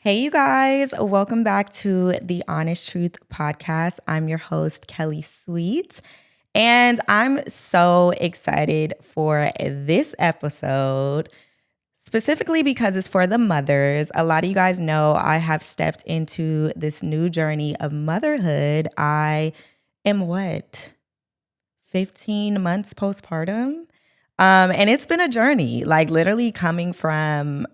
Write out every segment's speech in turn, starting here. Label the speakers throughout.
Speaker 1: Hey, you guys, welcome back to the Honest Truth podcast. I'm your host, Kelly Sweet, and I'm so excited for this episode, specifically because it's for the mothers. A lot of you guys know I have stepped into this new journey of motherhood. I am 15 months postpartum? And it's been a journey, like literally coming from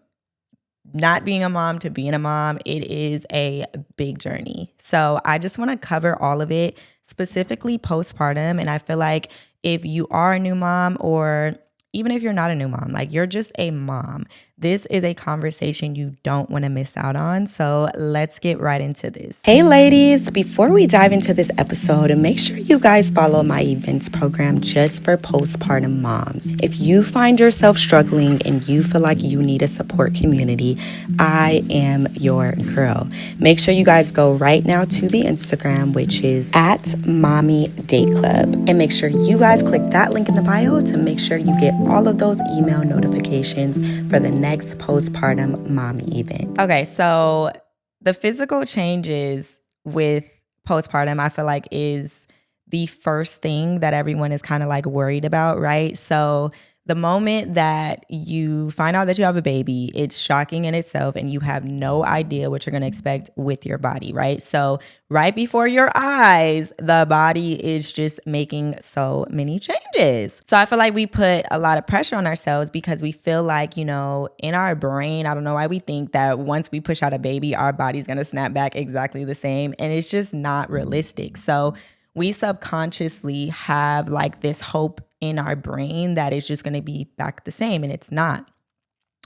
Speaker 1: not being a mom to being a mom. It is a big journey. So I just want to cover all of it, specifically postpartum. And I feel like if you are a new mom, or even if you're not a new mom, like you're just a mom, this is a conversation you don't want to miss out on. So let's get right into this. Hey ladies, before we dive into this episode, make sure you guys follow my events program just for postpartum moms. If you find yourself struggling and you feel like you need a support community, I am your girl. Make sure you guys go right now to the Instagram, which is at Mommy Date Club. And make sure you guys click that link in the bio to make sure you get all of those email notifications for the next postpartum mommy event. Okay, so the physical changes with postpartum, I feel like is the first thing that everyone is kind of like worried about, right? So the moment that you find out that you have a baby, it's shocking in itself and you have no idea what you're going to expect with your body, right? So right before your eyes, the body is just making so many changes. So I feel like we put a lot of pressure on ourselves because we feel like, in our brain, I don't know why we think that once we push out a baby, our body's going to snap back exactly the same. And it's just not realistic. So we subconsciously have like this hope in our brain that it's just going to be back the same, and it's not.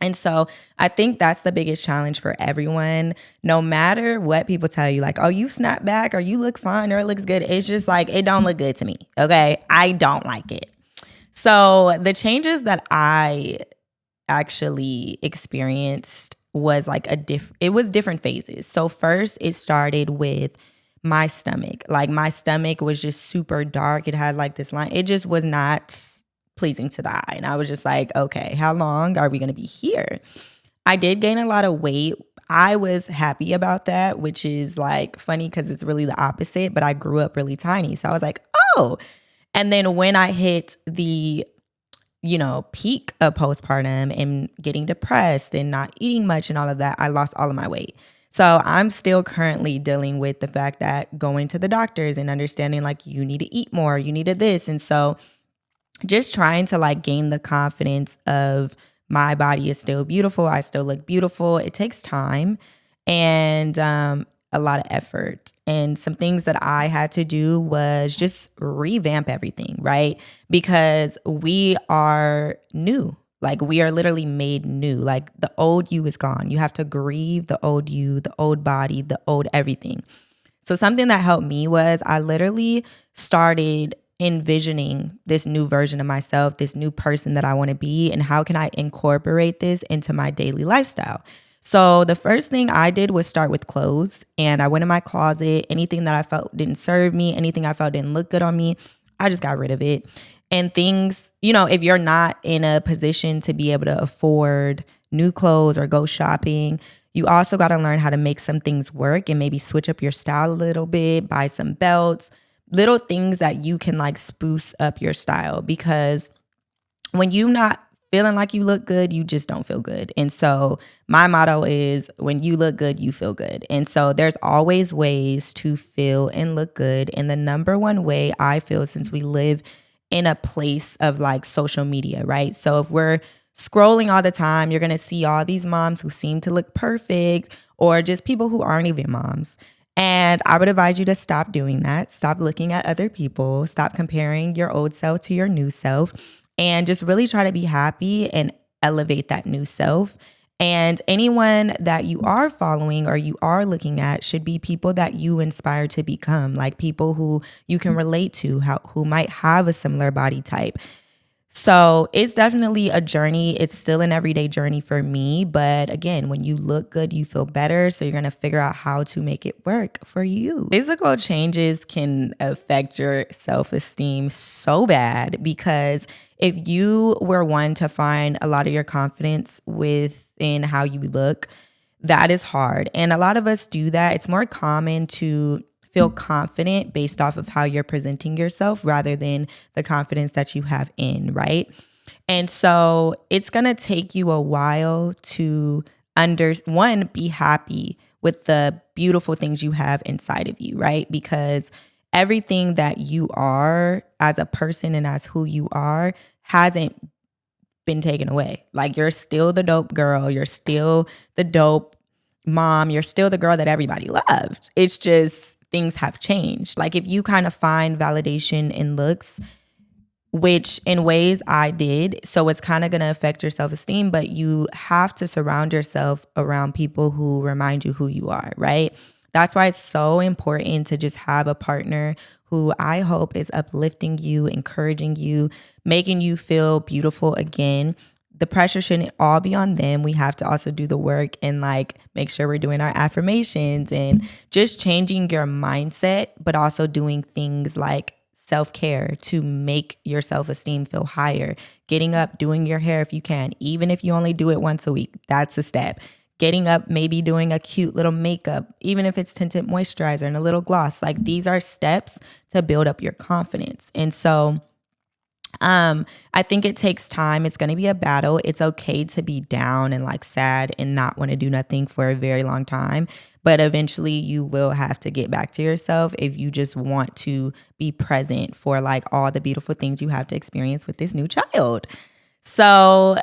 Speaker 1: And so I think that's the biggest challenge for everyone. No matter what people tell you, like, oh, you snap back or you look fine or it looks good. It's just like, it don't look good to me. Okay. I don't like it. So the changes that I actually experienced was like it was different phases. So first it started with my stomach. Like my stomach was just super dark. It had like this line. It just was not pleasing to the eye. And I was just like, okay, how long are we going to be here? I did gain a lot of weight. I was happy about that, which is like funny because it's really the opposite, but I grew up really tiny. So I was like, oh. And then when I hit the peak of postpartum and getting depressed and not eating much and all of that, I lost all of my weight. So I'm still currently dealing with the fact that going to the doctors and understanding like you need to eat more, you needed this. And so just trying to like gain the confidence of my body is still beautiful. I still look beautiful. It takes time and a lot of effort. And some things that I had to do was just revamp everything, right? Because we are new. Like we are literally made new. Like the old you is gone. You have to grieve the old you, the old body, the old everything. So something that helped me was I literally started envisioning this new version of myself, this new person that I want to be, and how can I incorporate this into my daily lifestyle? So the first thing I did was start with clothes, and I went in my closet. Anything that I felt didn't serve me, anything I felt didn't look good on me, I just got rid of it. And things, if you're not in a position to be able to afford new clothes or go shopping, you also got to learn how to make some things work and maybe switch up your style a little bit, buy some belts, little things that you can like spruce up your style, because when you're not feeling like you look good, you just don't feel good. And so my motto is when you look good, you feel good. And so there's always ways to feel and look good. And the number one way I feel, since we live in a place of like social media, right? So if we're scrolling all the time, you're going to see all these moms who seem to look perfect, or just people who aren't even moms. And I would advise you to stop doing that. Stop looking at other people. Stop comparing your old self to your new self, and just really try to be happy and elevate that new self. And anyone that you are following or you are looking at should be people that you inspire to become, like people who you can relate to, who might have a similar body type. So it's definitely a journey. It's still an everyday journey for me. But again, when you look good, you feel better. So you're going to figure out how to make it work for you. Physical changes can affect your self-esteem so bad, because if you were one to find a lot of your confidence within how you look, that is hard. And a lot of us do that. It's more common to feel confident based off of how you're presenting yourself rather than the confidence that you have in, right? And so it's going to take you a while to be happy with the beautiful things you have inside of you, right? Because everything that you are as a person and as who you are hasn't been taken away. Like, you're still the dope girl, you're still the dope mom, you're still the girl that everybody loved. It's just things have changed. Like, if you kind of find validation in looks, which in ways I did, so it's kind of going to affect your self-esteem, but you have to surround yourself around people who remind you who you are, right? That's why it's so important to just have a partner who I hope is uplifting you, encouraging you, making you feel beautiful again. The pressure shouldn't all be on them. We have to also do the work and like make sure we're doing our affirmations and just changing your mindset, but also doing things like self-care to make your self-esteem feel higher. Getting up, doing your hair if you can, even if you only do it once a week, that's a step. Getting up, maybe doing a cute little makeup, even if it's tinted moisturizer and a little gloss. Like, these are steps to build up your confidence. And so I think it takes time. It's going to be a battle. It's okay to be down and like sad and not want to do nothing for a very long time. But eventually you will have to get back to yourself if you just want to be present for like all the beautiful things you have to experience with this new child. So,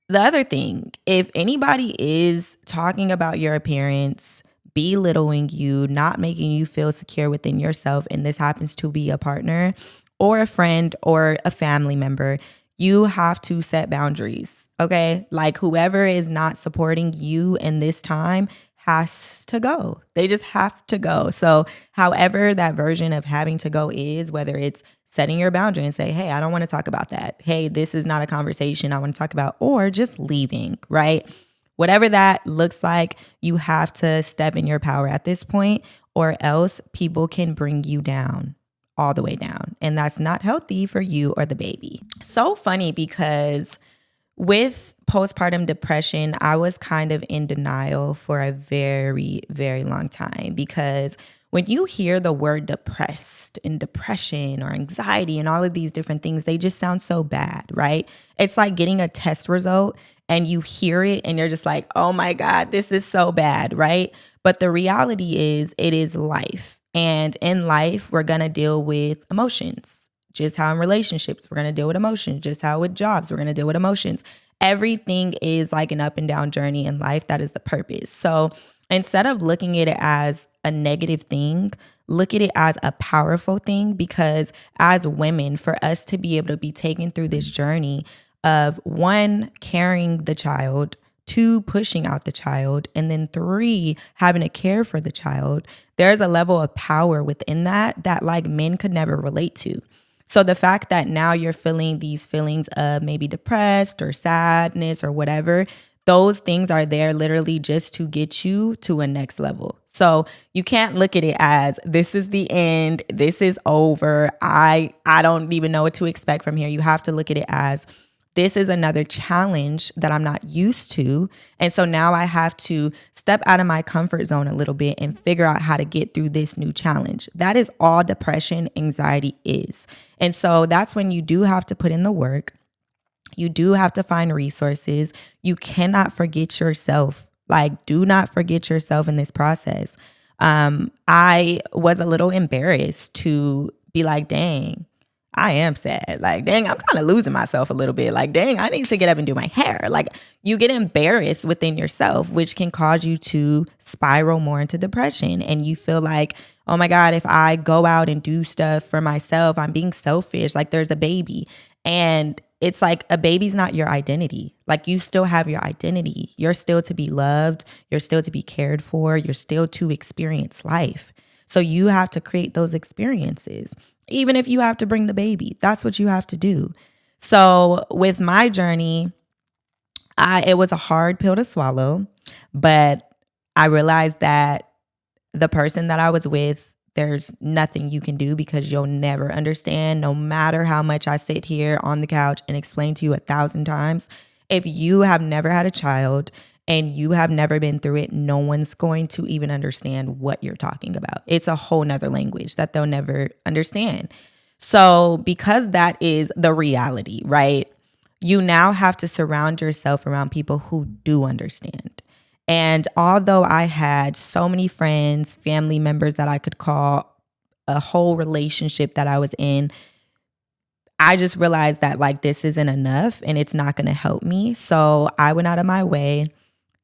Speaker 1: the other thing, if anybody is talking about your appearance, belittling you, not making you feel secure within yourself, and this happens to be a partner or a friend or a family member, you have to set boundaries, okay? Like, whoever is not supporting you in this time has to go. They just have to go. So however that version of having to go is, whether it's setting your boundary and say, hey, I don't want to talk about that. Hey, this is not a conversation I want to talk about, or just leaving, right? Whatever that looks like, you have to step in your power at this point, or else people can bring you down, all the way down. And that's not healthy for you or the baby. So funny, because with postpartum depression, I was kind of in denial for a very, very long time, because when you hear the word depressed and depression or anxiety and all of these different things, they just sound so bad, right? It's like getting a test result and you hear it and you're just like, oh my God, this is so bad, right? But the reality is, it is life. And in life, we're going to deal with emotions. Just how in relationships, we're going to deal with emotions. Just how with jobs, we're going to deal with emotions. Everything is like an up and down journey in life. That is the purpose. So instead of looking at it as a negative thing, look at it as a powerful thing, because as women, for us to be able to be taken through this journey of 1, carrying the child, 2, pushing out the child, and then 3, having to care for the child, there's a level of power within that like men could never relate to. So the fact that now you're feeling these feelings of maybe depressed or sadness or whatever, those things are there literally just to get you to a next level. So you can't look at it as, this is the end, this is over, I don't even know what to expect from here. You have to look at it as, this is another challenge that I'm not used to. And so now I have to step out of my comfort zone a little bit and figure out how to get through this new challenge. That is all depression, anxiety is. And so that's when you do have to put in the work. You do have to find resources. You cannot forget yourself. Like, do not forget yourself in this process. I was a little embarrassed to be like, dang, I am sad. Like, dang, I'm kind of losing myself a little bit. Like, dang, I need to get up and do my hair. Like, you get embarrassed within yourself, which can cause you to spiral more into depression. And you feel like, oh my God, if I go out and do stuff for myself, I'm being selfish. Like, there's a baby. And it's like, a baby's not your identity. Like, you still have your identity. You're still to be loved. You're still to be cared for. You're still to experience life. So you have to create those experiences. Even if you have to bring the baby, that's what you have to do. So with my journey, it was a hard pill to swallow, but I realized that the person that I was with, there's nothing you can do, because you'll never understand, no matter how much I sit here on the couch and explain to you 1,000 times. If you have never had a child and you have never been through it, no one's going to even understand what you're talking about. It's a whole nother language that they'll never understand. So because that is the reality, right? You now have to surround yourself around people who do understand. And although I had so many friends, family members that I could call, a whole relationship that I was in, I just realized that like this isn't enough and it's not going to help me. So I went out of my way,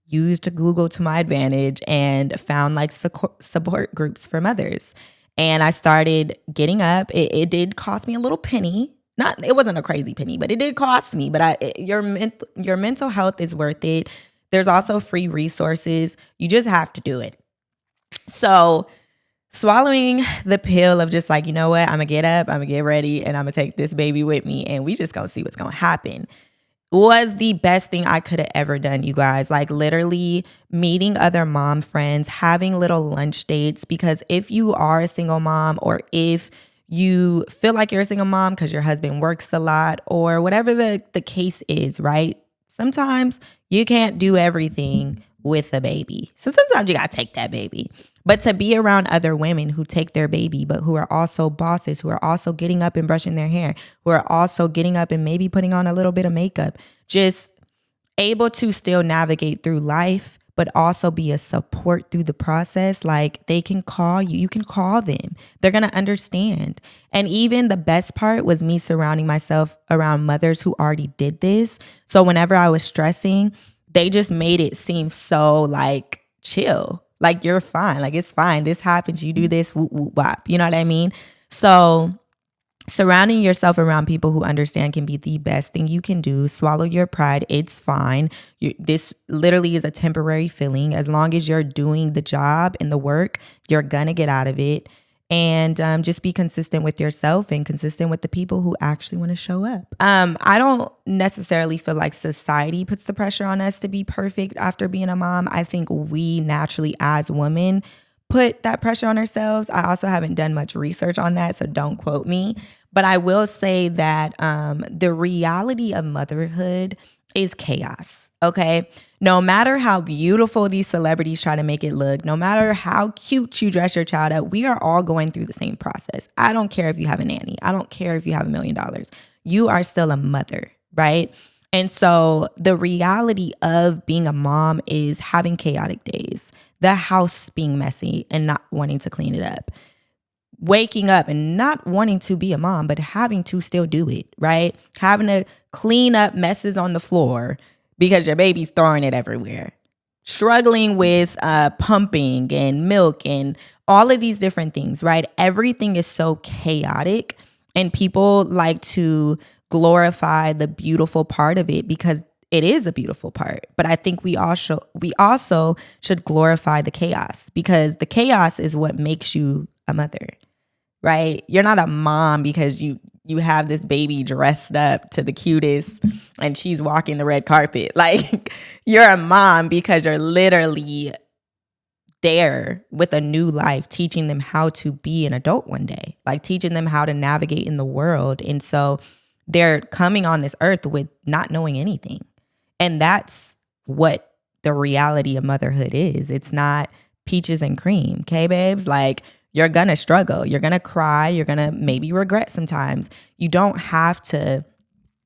Speaker 1: used Google to my advantage, and found like support groups for mothers. And I started getting up. It did cost me a little penny. Not, it wasn't a crazy penny, but it did cost me. But your mental health is worth it. There's also free resources. You just have to do it. So swallowing the pill of just like, you know what, I'm gonna get up, I'm gonna get ready, and I'm gonna take this baby with me, and we just gonna see what's gonna happen, was the best thing I could have ever done, you guys. Like literally meeting other mom friends, having little lunch dates, because if you are a single mom, or if you feel like you're a single mom because your husband works a lot, or whatever the case is, right? Sometimes you can't do everything with a baby. So sometimes you gotta take that baby. But to be around other women who take their baby, but who are also bosses, who are also getting up and brushing their hair, who are also getting up and maybe putting on a little bit of makeup, just able to still navigate through life, but also be a support through the process. Like they can call you, you can call them. They're going to understand. And even the best part was me surrounding myself around mothers who already did this. So whenever I was stressing, they just made it seem so like chill. Like you're fine. Like it's fine. This happens. You do this, whoop, whoop, wop. You know what I mean? So surrounding yourself around people who understand can be the best thing you can do. Swallow your pride. It's fine. This literally is a temporary feeling. As long as you're doing the job and the work, you're going to get out of it. And just be consistent with yourself and consistent with the people who actually want to show up. I don't necessarily feel like society puts the pressure on us to be perfect after being a mom. I think we naturally as women put that pressure on ourselves. I also haven't done much research on that, so don't quote me. But I will say that the reality of motherhood is chaos, okay? No matter how beautiful these celebrities try to make it look, no matter how cute you dress your child up, we are all going through the same process. I don't care if you have a nanny. I don't care if you have $1 million. You are still a mother, right? And so the reality of being a mom is having chaotic days, the house being messy and not wanting to clean it up, waking up and not wanting to be a mom, but having to still do it, right? Having to clean up messes on the floor because your baby's throwing it everywhere. Struggling with pumping and milk and all of these different things, right? Everything is so chaotic, and people like to glorify the beautiful part of it because it is a beautiful part. But I think we also should glorify the chaos, because the chaos is what makes you a mother, right? You're not a mom because you have this baby dressed up to the cutest and she's walking the red carpet. Like you're a mom because you're literally there with a new life, teaching them how to be an adult one day, like teaching them how to navigate in the world. And so they're coming on this earth with not knowing anything. And that's what the reality of motherhood is. It's not peaches and cream. Okay, babes? Like you're going to struggle. You're going to cry. You're going to maybe regret sometimes. You don't have to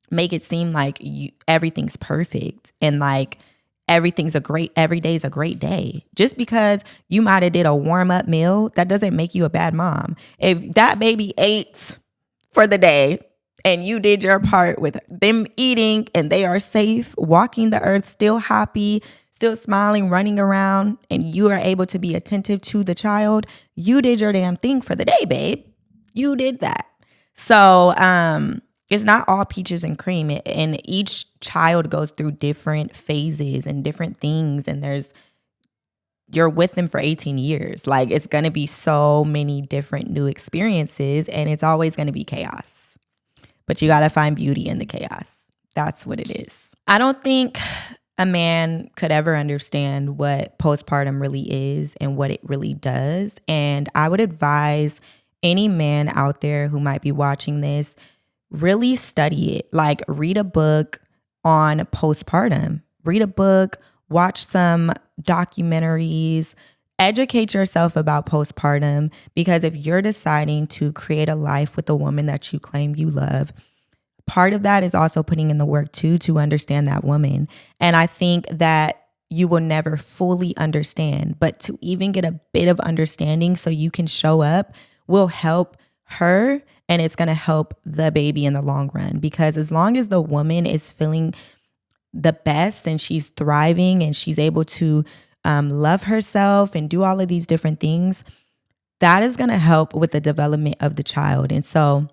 Speaker 1: make it seem like everything's perfect and like every day is a great day. Just because you might have did a warm up meal, that doesn't make you a bad mom. If that baby ate for the day and you did your part with them eating and they are safe, walking the earth, still happy, still smiling, running around, and you are able to be attentive to the child, you did your damn thing for the day, babe. You did that. So, it's not all peaches and cream, and each child goes through different phases and different things, and you're with them for 18 years. Like it's going to be so many different new experiences, and it's always going to be chaos, but you got to find beauty in the chaos. That's what it is. I don't think a man could ever understand what postpartum really is and what it really does. And I would advise any man out there who might be watching this, really study it. Like read a book on postpartum. Read a book, watch some documentaries, educate yourself about postpartum, because if you're deciding to create a life with a woman that you claim you love, part of that is also putting in the work too to understand that woman. And I think that you will never fully understand, but to even get a bit of understanding so you can show up will help her, and it's going to help the baby in the long run. Because as long as the woman is feeling the best and she's thriving and she's able to love herself and do all of these different things, that is going to help with the development of the child. And so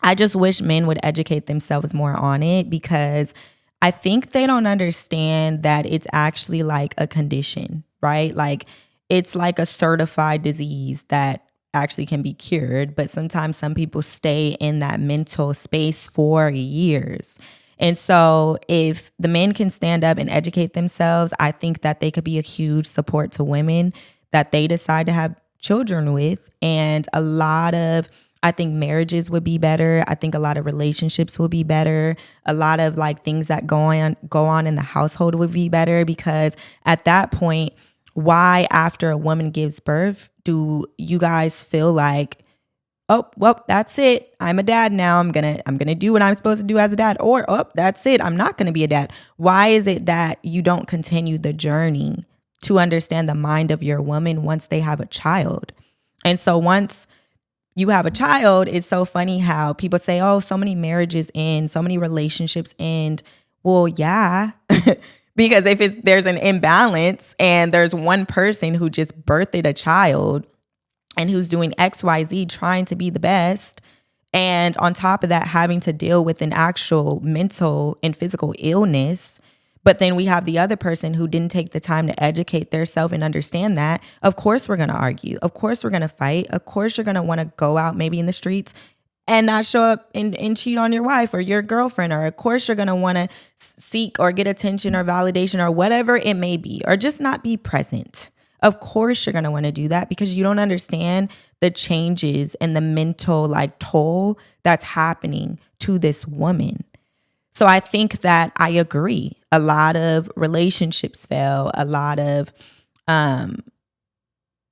Speaker 1: I just wish men would educate themselves more on it, because I think they don't understand that it's actually like a condition, right? Like it's like a certified disease that actually can be cured, but sometimes some people stay in that mental space for years. And so if the men can stand up and educate themselves, I think that they could be a huge support to women that they decide to have children with. And I think marriages would be better. I think a lot of relationships would be better. A lot of like things that go on in the household would be better, because at that point, why after a woman gives birth do you guys feel like, oh, well, that's it, I'm a dad now, I'm gonna do what I'm supposed to do as a dad, or oh, that's it, I'm not gonna be a dad? Why is it that you don't continue the journey to understand the mind of your woman once they have a child? And so once you have a child, it's so funny how people say, oh, so many marriages end, so many relationships end. Well, yeah, because if there's an imbalance and there's one person who just birthed a child and who's doing XYZ trying to be the best, and on top of that, having to deal with an actual mental and physical illness, but then we have the other person who didn't take the time to educate themselves and understand that, of course we're going to argue. Of course we're going to fight. Of course you're going to want to go out maybe in the streets and not show up and cheat on your wife or your girlfriend. Or of course you're going to want to seek or get attention or validation or whatever it may be, or just not be present. Of course you're going to want to do that, because you don't understand the changes and the mental like toll that's happening to this woman. So I think that I agree. A lot of relationships fail. A lot of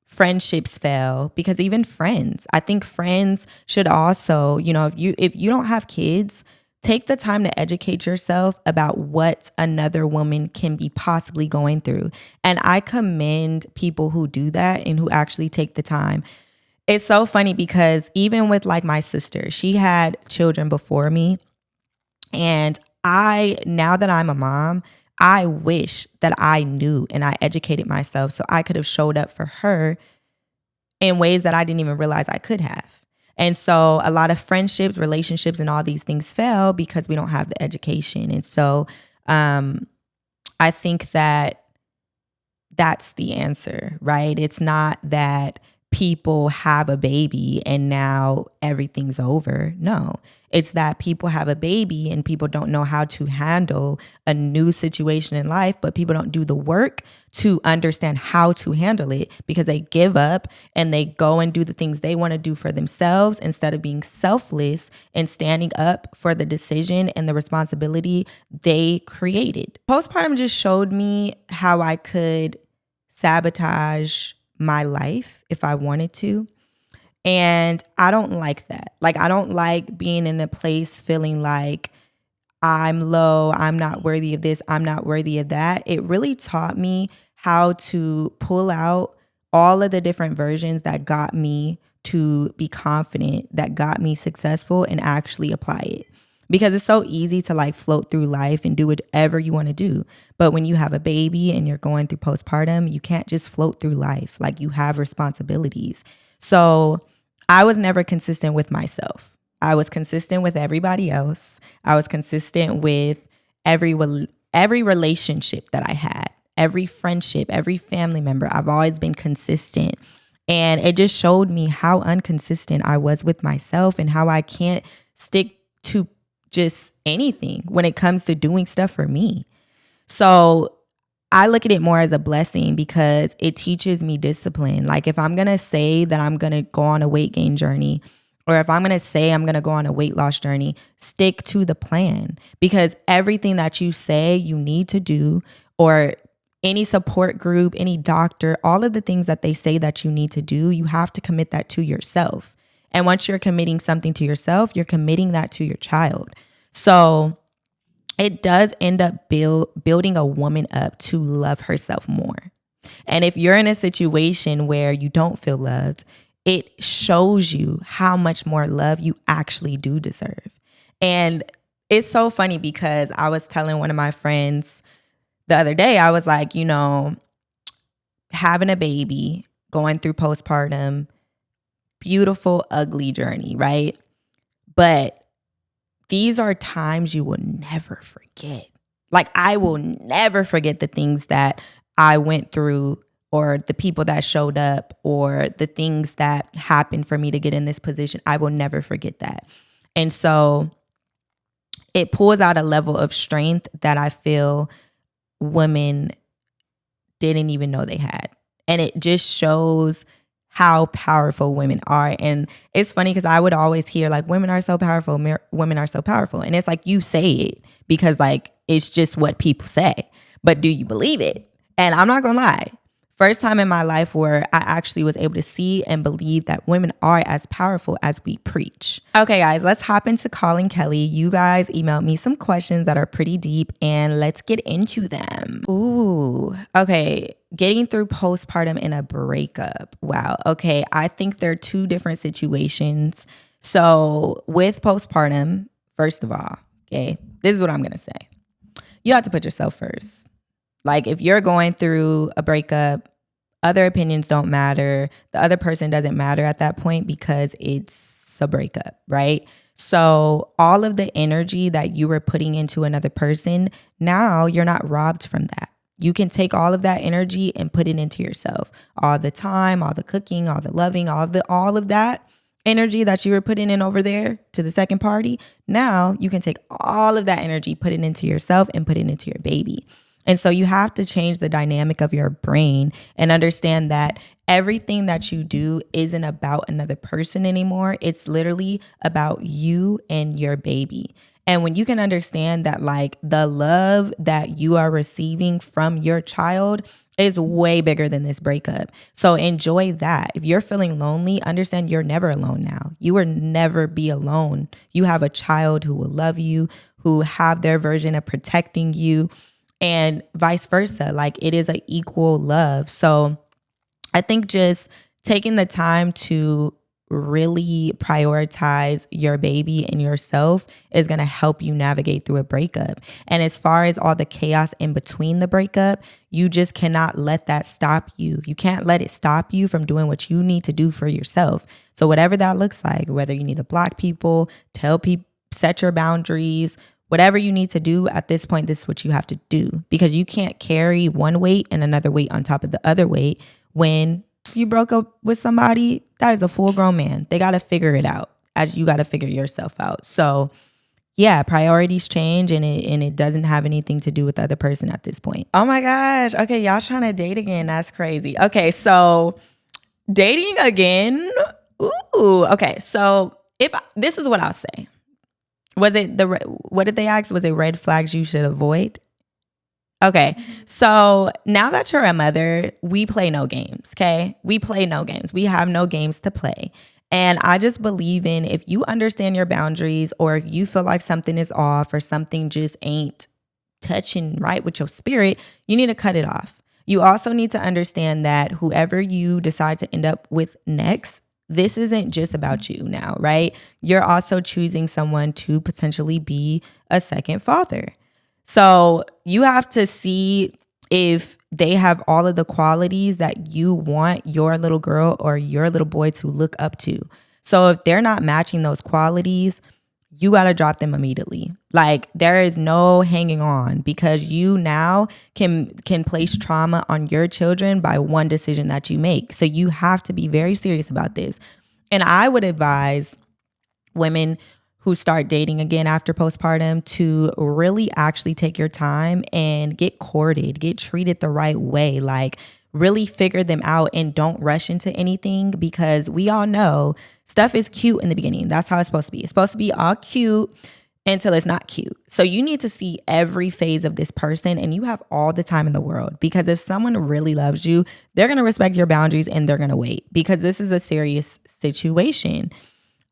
Speaker 1: friendships fail, because even friends, I think friends should also, if you don't have kids, take the time to educate yourself about what another woman can be possibly going through. And I commend people who do that and who actually take the time. It's so funny because even with like my sister, she had children before me. And now that I'm a mom, I wish that I knew and I educated myself so I could have showed up for her in ways that I didn't even realize I could have. And so a lot of friendships, relationships, and all these things fail because we don't have the education. And so I think that that's the answer, right? It's not that people have a baby and now everything's over. No, it's that people have a baby and people don't know how to handle a new situation in life, but people don't do the work to understand how to handle it because they give up and they go and do the things they want to do for themselves instead of being selfless and standing up for the decision and the responsibility they created. Postpartum just showed me how I could sabotage my life if I wanted to. And I don't like that. Like, I don't like being in a place feeling like I'm low, I'm not worthy of this, I'm not worthy of that. It really taught me how to pull out all of the different versions that got me to be confident, that got me successful, and actually apply it. Because it's so easy to like float through life and do whatever you want to do. But when you have a baby and you're going through postpartum, you can't just float through life. Like, you have responsibilities. So I was never consistent with myself. I was consistent with everybody else. I was consistent with every relationship that I had, every friendship, every family member. I've always been consistent. And it just showed me how inconsistent I was with myself and how I can't stick to just anything when it comes to doing stuff for me. So I look at it more as a blessing because it teaches me discipline. Like, if I'm going to say that I'm going to go on a weight gain journey, or if I'm going to say I'm going to go on a weight loss journey, stick to the plan, because everything that you say you need to do or any support group, any doctor, all of the things that they say that you need to do, you have to commit that to yourself. And once you're committing something to yourself, you're committing that to your child. So it does end up building a woman up to love herself more. And if you're in a situation where you don't feel loved, it shows you how much more love you actually do deserve. And it's so funny because I was telling one of my friends the other day, I was like, having a baby, going through postpartum, beautiful, ugly journey, right? But these are times you will never forget. Like, I will never forget the things that I went through, or the people that showed up, or the things that happened for me to get in this position. I will never forget that. And so it pulls out a level of strength that I feel women didn't even know they had. And it just shows how powerful women are. And it's funny because I would always hear like, women are so powerful, women are so powerful. And it's like, you say it because like, it's just what people say. But do you believe it? And I'm not gonna lie. First time in my life where I actually was able to see and believe that women are as powerful as we preach. Okay, guys, let's hop into calling Kelly. You guys emailed me some questions that are pretty deep, and let's get into them. Ooh, okay. Getting through postpartum in a breakup. Wow. Okay, I think there are two different situations. So with postpartum, first of all, okay, this is what I'm gonna say. You have to put yourself first. Like, if you're going through a breakup, other opinions don't matter. The other person doesn't matter at that point because it's a breakup, right? So all of the energy that you were putting into another person, now you're not robbed from that. You can take all of that energy and put it into yourself. All the time, all the cooking, all the loving, all of that energy that you were putting in over there to the second party. Now you can take all of that energy, put it into yourself, and put it into your baby. And so you have to change the dynamic of your brain and understand that everything that you do isn't about another person anymore. It's literally about you and your baby. And when you can understand that, like, the love that you are receiving from your child is way bigger than this breakup. So enjoy that. If you're feeling lonely, understand you're never alone now. You will never be alone. You have a child who will love you, who have their version of protecting you, and vice versa. Like, it is an equal love. So I think just taking the time to really prioritize your baby and yourself is going to help you navigate through a breakup. And as far as all the chaos in between the breakup, you just cannot let that stop you. You can't let it stop you from doing what you need to do for yourself. So whatever that looks like, whether you need to block people, tell people, set your boundaries, whatever you need to do at this point, this is what you have to do, because you can't carry one weight and another weight on top of the other weight. When you broke up with somebody, that is a full grown man. They got to figure it out, as you got to figure yourself out. So yeah, priorities change, and it doesn't have anything to do with the other person at this point. Oh my gosh. Okay, y'all trying to date again. That's crazy. Okay, so dating again. Ooh, okay. So this is what I'll say. What did they ask? Was it red flags you should avoid? Okay. So now that you're a mother, we play no games. Okay. We play no games. We have no games to play. And I just believe in, if you understand your boundaries, or if you feel like something is off, or something just ain't touching right with your spirit, you need to cut it off. You also need to understand that whoever you decide to end up with next, this isn't just about you now, right? You're also choosing someone to potentially be a second father. So you have to see if they have all of the qualities that you want your little girl or your little boy to look up to. So if they're not matching those qualities, you got to drop them immediately. Like, there is no hanging on, because you now can place trauma on your children by one decision that you make. So you have to be very serious about this. And I would advise women who start dating again after postpartum to really actually take your time and get courted, get treated the right way. Like, really figure them out and don't rush into anything, because we all know stuff is cute in the beginning. That's how it's supposed to be. It's supposed to be all cute. until it's not cute. So you need to see every phase of this person, and you have all the time in the world, because if someone really loves you, they're going to respect your boundaries and they're going to wait, because this is a serious situation.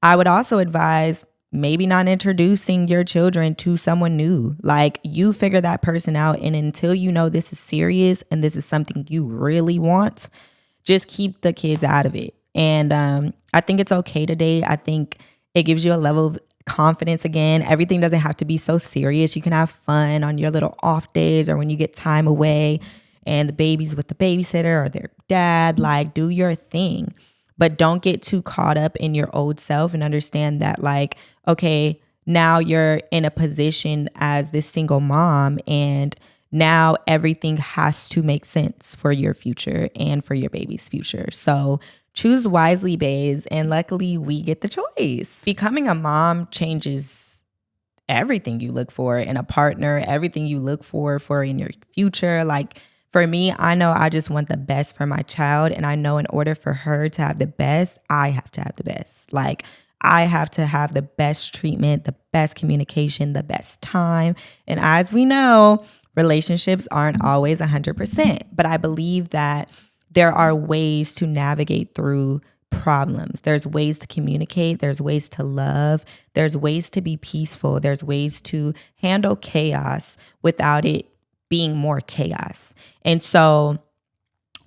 Speaker 1: I would also advise maybe not introducing your children to someone new. Like, you figure that person out, and until you know this is serious and this is something you really want, just keep the kids out of it. And I think it's okay to date. I think it gives you a level of confidence again. Everything doesn't have to be so serious. You can have fun on your little off days or when you get time away and the baby's with the babysitter or their dad. Like, do your thing. But don't get too caught up in your old self, and understand that, like, okay, now you're in a position as this single mom, and now everything has to make sense for your future and for your baby's future. So choose wisely, babes. And luckily, we get the choice. Becoming a mom changes everything you look for in a partner, everything you look for in your future. Like, for me, I know I just want the best for my child. And I know in order for her to have the best, I have to have the best. Like, I have to have the best treatment, the best communication, the best time. And as we know, relationships aren't always 100%. But I believe that there are ways to navigate through problems. There's ways to communicate. There's ways to love. There's ways to be peaceful. There's ways to handle chaos without it being more chaos. And so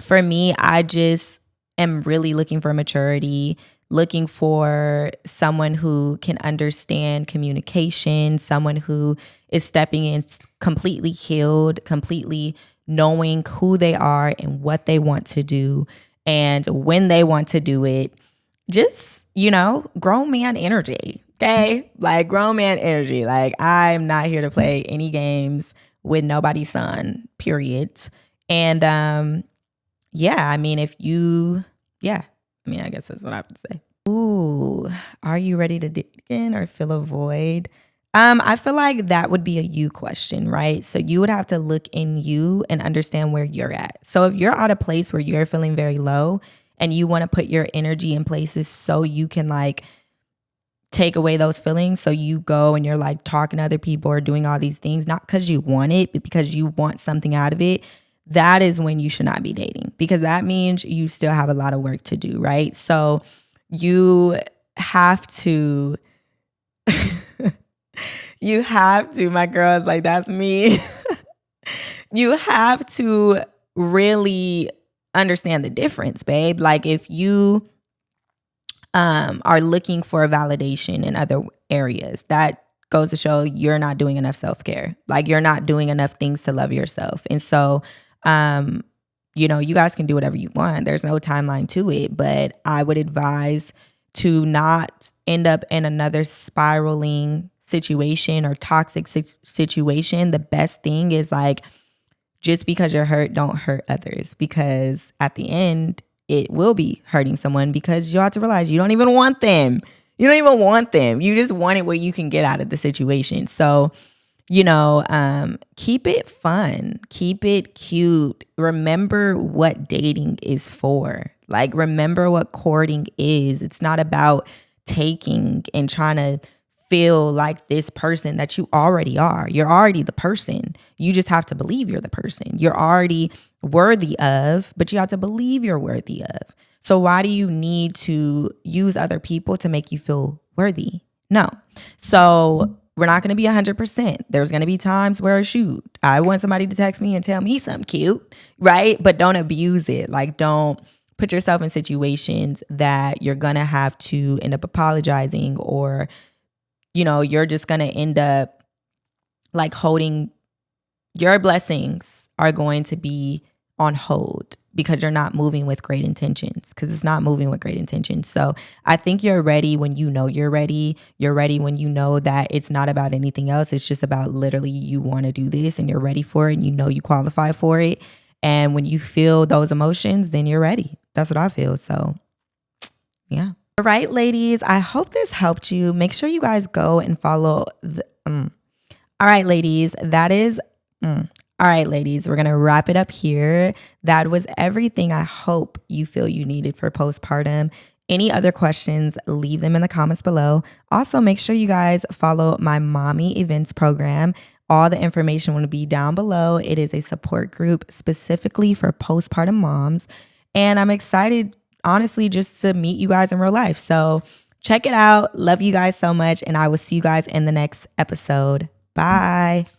Speaker 1: for me, I just am really looking for maturity, looking for someone who can understand communication, someone who is stepping in completely healed, completely knowing who they are and what they want to do and when they want to do it. Just, grown man energy. Okay? Like, grown man energy. Like, I'm not here to play any games with nobody's son, period. And I guess that's what I have to say. Ooh, are you ready to dig in or fill a void? I feel like that would be a you question, right? So you would have to look in you and understand where you're at. So if you're at a place where you're feeling very low and you want to put your energy in places so you can, like, take away those feelings. So you go and you're, like, talking to other people or doing all these things, not because you want it, but because you want something out of it. That is when you should not be dating, because that means you still have a lot of work to do, right? So you have to, my girl is like, that's me. You have to really understand the difference, babe. Like, if you are looking for validation in other areas, that goes to show you're not doing enough self-care. Like, you're not doing enough things to love yourself. And so, you guys can do whatever you want. There's no timeline to it, but I would advise to not end up in another spiraling situation or toxic situation. The best thing is, like, just because you're hurt, don't hurt others, because at the end, it will be hurting someone, because you have to realize you don't even want them. You don't even want them. You just want it what you can get out of the situation. So, keep it fun, keep it cute. Remember what dating is for. Like, remember what courting is. It's not about taking and trying to feel like this person that you already are. You're already the person. You just have to believe you're the person. You're already worthy of, but you have to believe you're worthy of. So why do you need to use other people to make you feel worthy? No. So we're not going to be 100%. There's going to be times where, shoot, I want somebody to text me and tell me something cute, right? But don't abuse it. Like, don't put yourself in situations that you're going to have to end up apologizing, or you're just going to end up, like, holding your blessings are going to be on hold because you're not moving with great intentions, because it's not moving with great intentions. So I think you're ready when you know you're ready. You're ready when you know that it's not about anything else. It's just about literally you want to do this and you're ready for it and you qualify for it. And when you feel those emotions, then you're ready. That's what I feel. So yeah. All right, ladies, I hope this helped you. Make sure you guys go and follow all right, ladies, all right, ladies, we're going to wrap it up here. That was everything I hope you feel you needed for postpartum. Any other questions, leave them in the comments below. Also, make sure you guys follow my mommy events program. All the information will be down below. It is a support group specifically for postpartum moms. And I'm excited, honestly, just to meet you guys in real life. So check it out. Love you guys so much. And I will see you guys in the next episode. Bye.